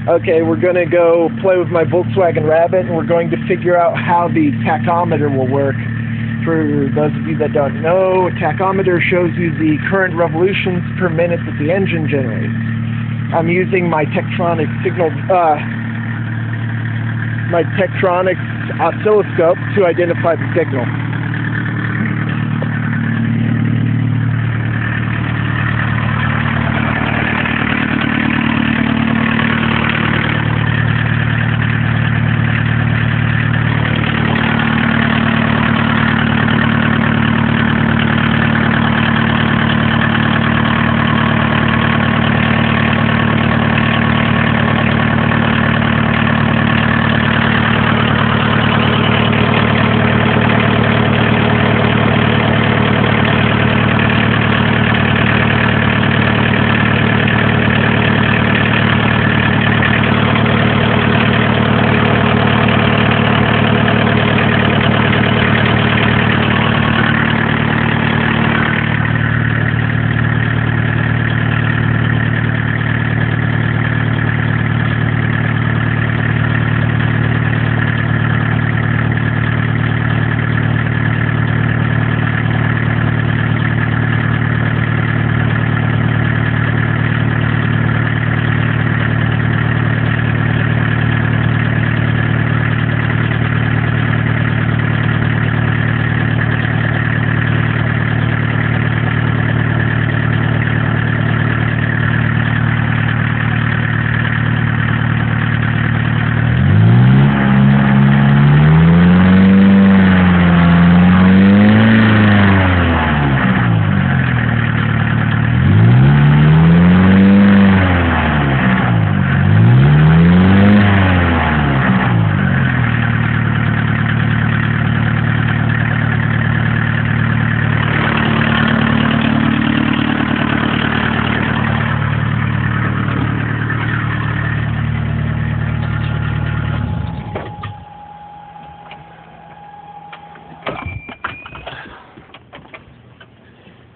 Okay, we're going to go play with my Volkswagen Rabbit, and we're going to figure out how the tachometer will work. For those of you that don't know, a tachometer shows you the current revolutions per minute that the engine generates. I'm using my Techtronix oscilloscope to identify the signal.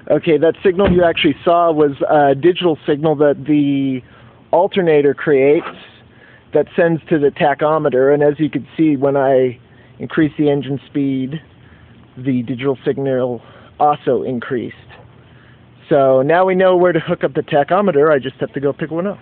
Okay, that signal you actually saw was a digital signal that the alternator creates that sends to the tachometer, and as you can see, when I increase the engine speed, the digital signal also increased. So now we know where to hook up the tachometer. I just have to go pick one up.